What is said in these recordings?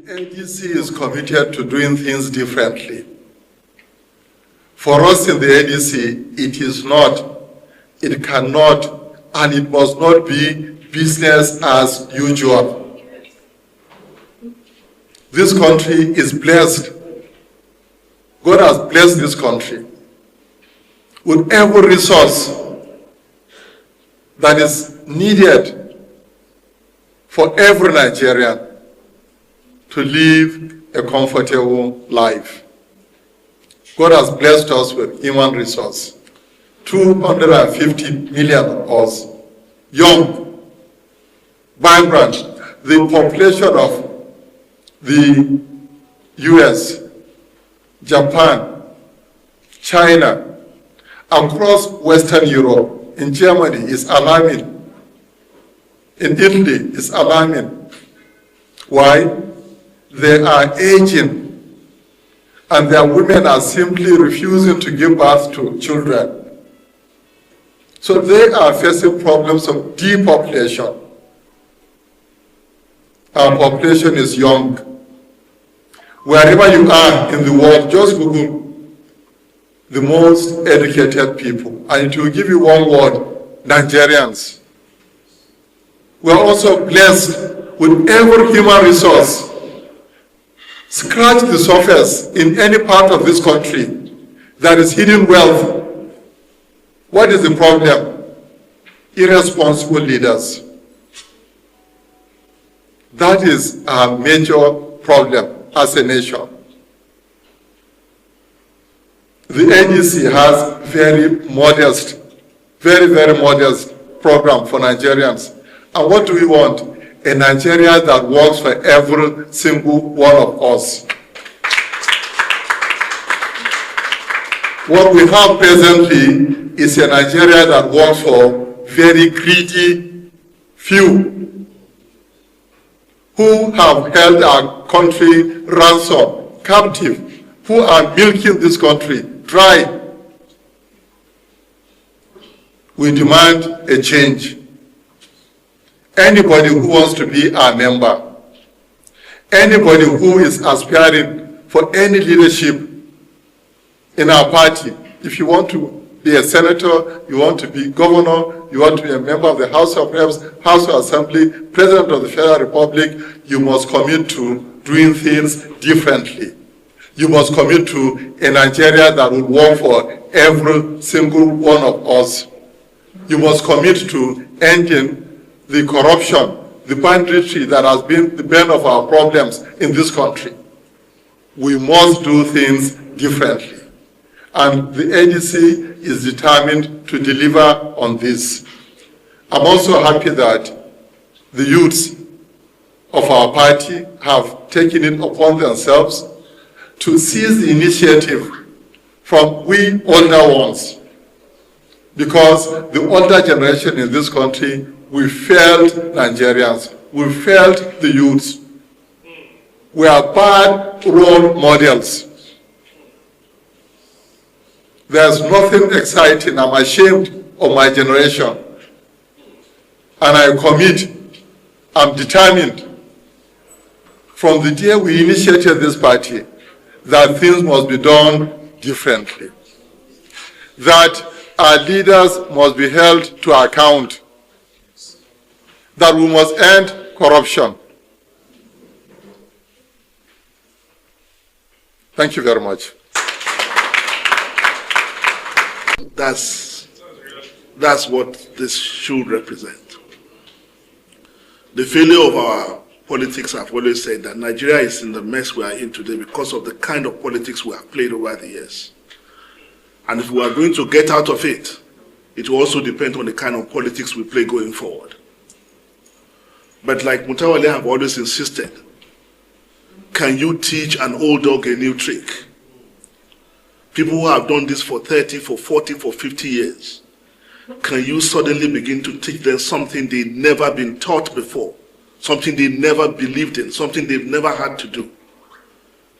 ADC is committed to doing things differently. For us in the ADC, it is not, it cannot, and it must not be business as usual. This country is blessed. God has blessed this country with every resource that is needed for every Nigerian to live a comfortable life. God has blessed us with human resource. 250 million of us, young, vibrant. The population of the US, Japan, China, across Western Europe, in Germany is alarming. In Italy is alarming. Why? They are aging, and their women are simply refusing to give birth to children. So they are facing problems of depopulation. Our population is young. Wherever you are in the world, just Google the most educated people, and it will give you one word: Nigerians. We are also blessed with every human resource. Scratch the surface in any part of this country. There is hidden wealth. What is the problem? Irresponsible leaders. That is a major problem as a nation. The ADC has very modest program for Nigerians. And what do we want? A Nigeria that works for every single one of us. What we have presently is a Nigeria that works for very greedy few who have held our country ransom, captive, who are milking this country dry. We demand a change. Anybody who wants to be our member, anybody who is aspiring for any leadership in our party, if you want to be a senator, you want to be governor, you want to be a member of the House of Reps, House of Assembly, President of the Federal Republic, you must commit to doing things differently. You must commit to a Nigeria that will work for every single one of us. You must commit to ending the corruption, the banditry that has been the bane of our problems in this country. We must do things differently. And the ADC is determined to deliver on this. I'm also happy that the youths of our party have taken it upon themselves to seize the initiative from we older ones. Because the older generation in this country, we failed Nigerians, we failed the youths. We are bad role models. There's nothing exciting. I'm ashamed of my generation. And I commit, I'm determined, from the day we initiated this party, that things must be done differently. That our leaders must be held to account. That we must end corruption. Thank you very much. That's what this should represent. The failure of our politics, I've always said that Nigeria is in the mess we are in today because of the kind of politics we have played over the years. And if we are going to get out of it, it will also depend on the kind of politics we play going forward. But like Mutawale have always insisted, can you teach an old dog a new trick? People who have done this for 30, for 40, for 50 years, can you suddenly begin to teach them something they've never been taught before, something they never believed in, something they've never had to do?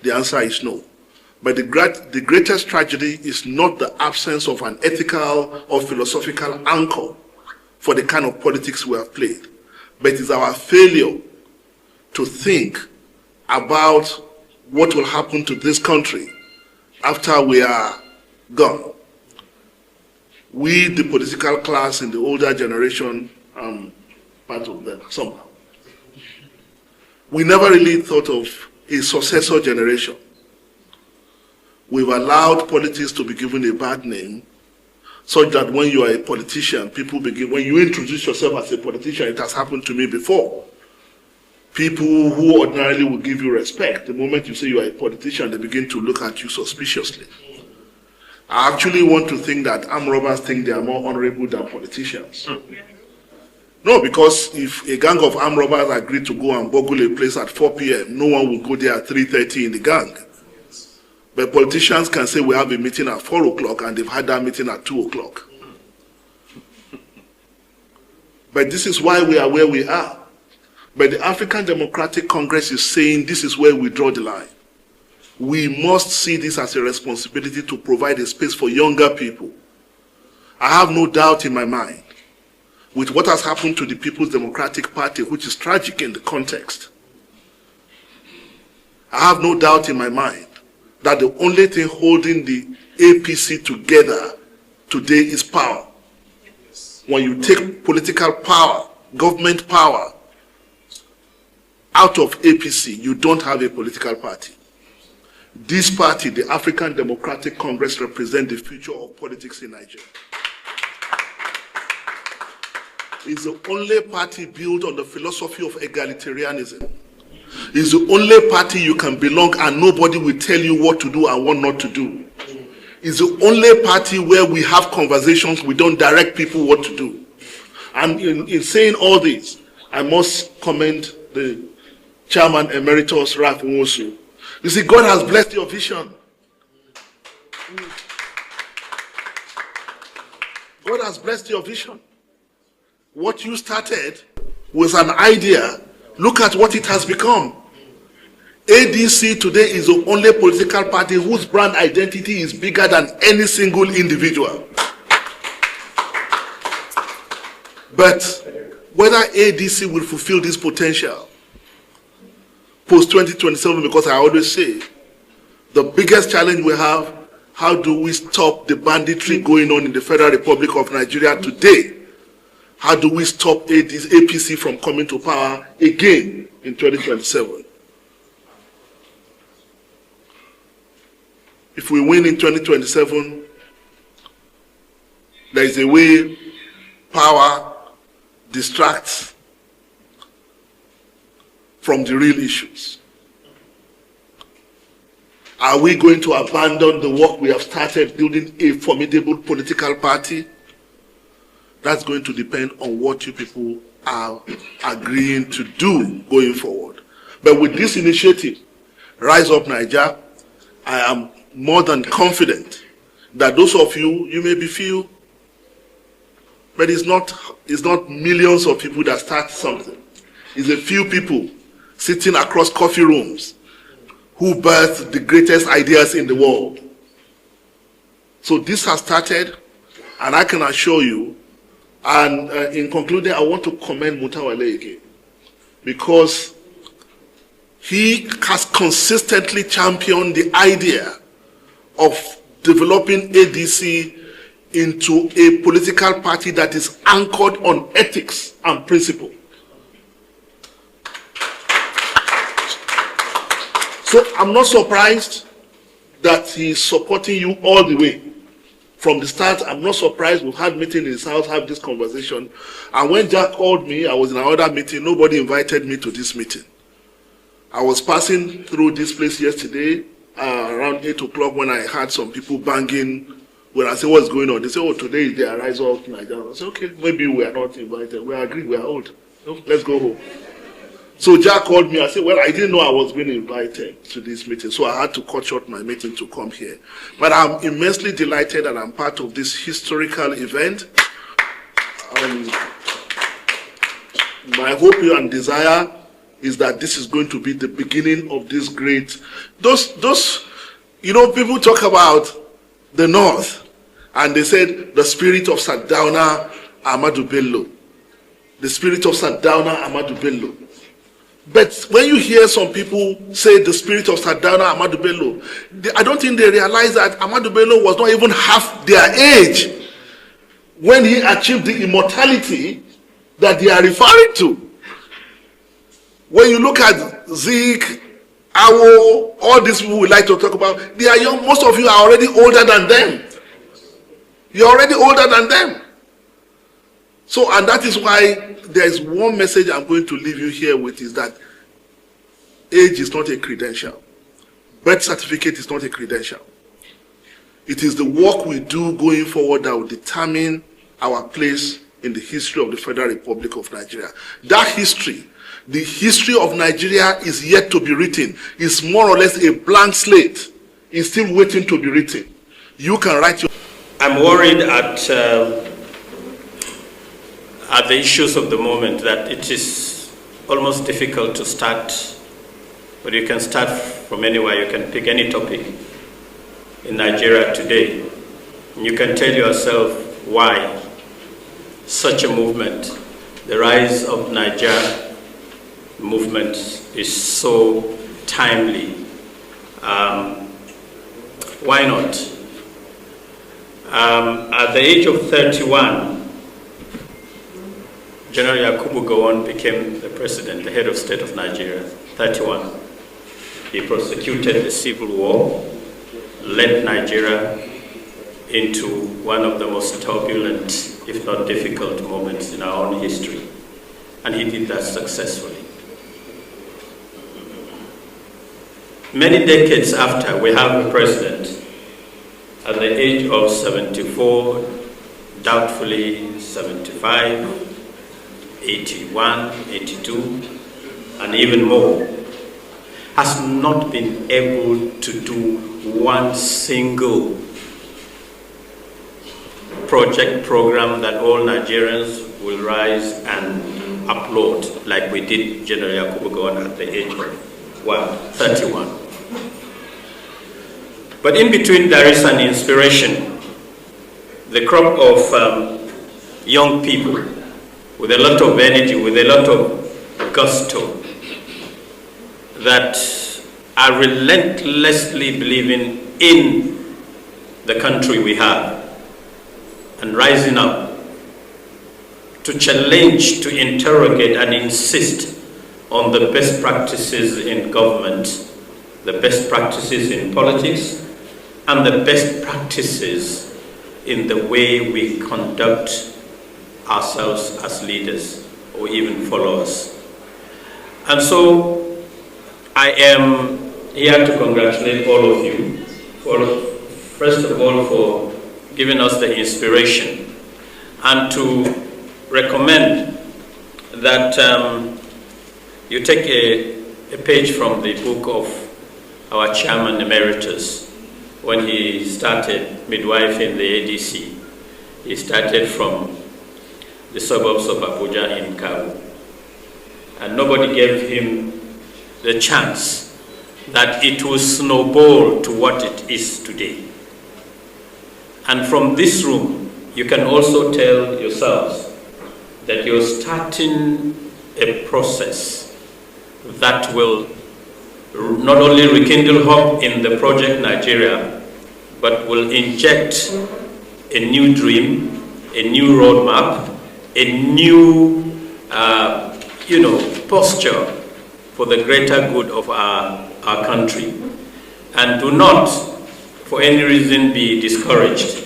The answer is no. But the greatest tragedy is not the absence of an ethical or philosophical anchor for the kind of politics we have played, but it is our failure to think about what will happen to this country after we are gone. We, the political class in the older generation, part of them somehow, we never really thought of a successor generation. We've allowed politics to be given a bad name, such that when you are a politician, people begin, when you introduce yourself as a politician, it has happened to me before. People who ordinarily would give you respect, the moment you say you are a politician, they begin to look at you suspiciously. I actually want to think that armed robbers think they are more honorable than politicians. No, because if a gang of armed robbers agree to go and burgle a place at 4 p.m., no one will go there at 3:30 in the gang. But politicians can say we have a meeting at 4 o'clock and they've had that meeting at 2 o'clock. But this is why we are where we are. But the African Democratic Congress is saying this is where we draw the line. We must see this as a responsibility to provide a space for younger people. I have no doubt in my mind, with what has happened to the People's Democratic Party, which is tragic in the context, I have no doubt in my mind that the only thing holding the APC together today is power. When you take political power, government power, out of APC, you don't have a political party. This party, the African Democratic Congress, represents the future of politics in Nigeria. It's the only party built on the philosophy of egalitarianism. It's the only party you can belong and nobody will tell you what to do and what not to do. It's the only party where we have conversations, we don't direct people what to do. And in saying all this, I must commend the Chairman Emeritus Ralph Nwosu. You see, God has blessed your vision. God has blessed your vision. What you started was an idea. Look at what it has become. ADC today is the only political party whose brand identity is bigger than any single individual. But whether ADC will fulfill this potential post-2027, because I always say, the biggest challenge we have, how do we stop the banditry going on in the Federal Republic of Nigeria today? How do we stop APC from coming to power again in 2027? If we win in 2027, there is a way power distracts from the real issues. Are we going to abandon the work we have started building a formidable political party? That's going to depend on what you people are agreeing to do going forward. But with this initiative, Rise Up Niger, I am more than confident that those of you, you may be few, but it's not millions of people that start something. It's a few people sitting across coffee rooms who birthed the greatest ideas in the world. So this has started, and I can assure you, and in concluding, I want to commend Mutawale again, because he has consistently championed the idea of developing ADC into a political party that is anchored on ethics and principle. So I'm not surprised that he's supporting you all the way. From the start, I'm not surprised. We've had meeting in his house, have this conversation. And when Jack called me, I was in another meeting. Nobody invited me to this meeting. I was passing through this place yesterday, around 8 o'clock, when I had some people banging. When I said, what's going on? They said, oh, today is the Rise Up Nigeria. I said, okay, maybe we are not invited. We agree, we are old. No, let's go home. So Jack called me. I said, well, I didn't know I was being invited to this meeting, so I had to cut short my meeting to come here. But I'm immensely delighted that I'm part of this historical event. My hope and desire is that this is going to be the beginning of this great... You know, people talk about the North, and they said the spirit of Sardauna Ahmadu Bello. The spirit of Sardauna Ahmadu Bello. But when you hear some people say the spirit of Sardauna Ahmadu Bello, I don't think they realize that Ahmadu Bello was not even half their age when he achieved the immortality that they are referring to. When you look at Zeke, Awo, all these people we like to talk about, they are young. Most of you are already older than them. You're already older than them. So, and that is why there is one message I'm going to leave you here with, is that age is not a credential. Birth certificate is not a credential. It is the work we do going forward that will determine our place in the history of the Federal Republic of Nigeria. That history, the history of Nigeria, is yet to be written. It's more or less a blank slate. It's still waiting to be written. You can write your... I'm worried at the issues of the moment that it is almost difficult to start, but you can start from anywhere. You can pick any topic in Nigeria today. And you can tell yourself why such a movement, the rise of Nigeria movement, is so timely. Why not? At the age of 31, General Yakubu Gowon became the president, the head of state of Nigeria, 31. He prosecuted the civil war, led Nigeria into one of the most turbulent, if not difficult, moments in our own history. And he did that successfully. Many decades after, we have a president at the age of 74, doubtfully 75, 81, 82, and even more, has not been able to do one single program that all Nigerians will rise and upload, like we did General Yakubu Gowon at the age of 31. But in between, there is an inspiration. The crop of young people with a lot of energy, with a lot of gusto, that are relentlessly believing in the country we have and rising up to challenge, to interrogate and insist on the best practices in government, the best practices in politics, and the best practices in the way we conduct ourselves as leaders or even followers. And so I am here to congratulate all of you, first of all, for giving us the inspiration, and to recommend that you take a page from the book of our chairman emeritus. When he started midwife in the ADC, he started from the suburbs of Abuja in Kabu. And nobody gave him the chance that it will snowball to what it is today. And from this room, you can also tell yourselves that you're starting a process that will not only rekindle hope in the project Nigeria, but will inject a new dream, a new roadmap, a new posture for the greater good of our country. And do not, for any reason, be discouraged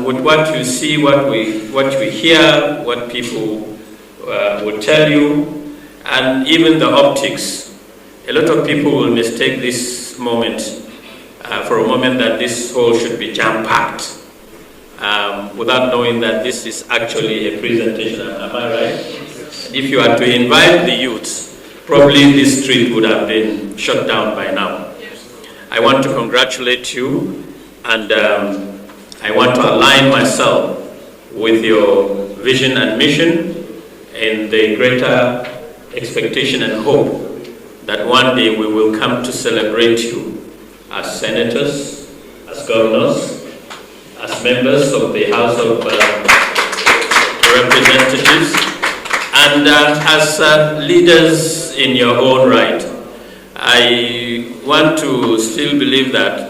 with what you see, what you hear, what people will tell you, and even the optics. A lot of people will mistake this moment for a moment that this hall should be jam-packed, without knowing that this is actually a presentation. Am I right? If you are to invite the youths, probably this street would have been shut down by now. I want to congratulate you, and I want to align myself with your vision and mission in the greater expectation and hope that one day we will come to celebrate you as senators, as governors, as members of the House of Representatives, And as leaders in your own right, I want to still believe that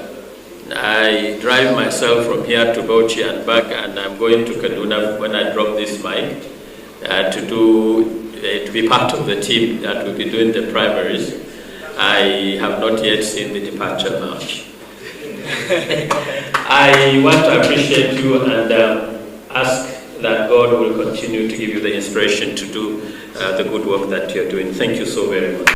I drive myself from here to Bauchi and back, and I'm going to Kaduna when I drop this mic to be part of the team that will be doing the primaries. I have not yet seen the departure march. I want to appreciate you and ask that God will continue to give you the inspiration to do the good work that you're doing. Thank you so very much.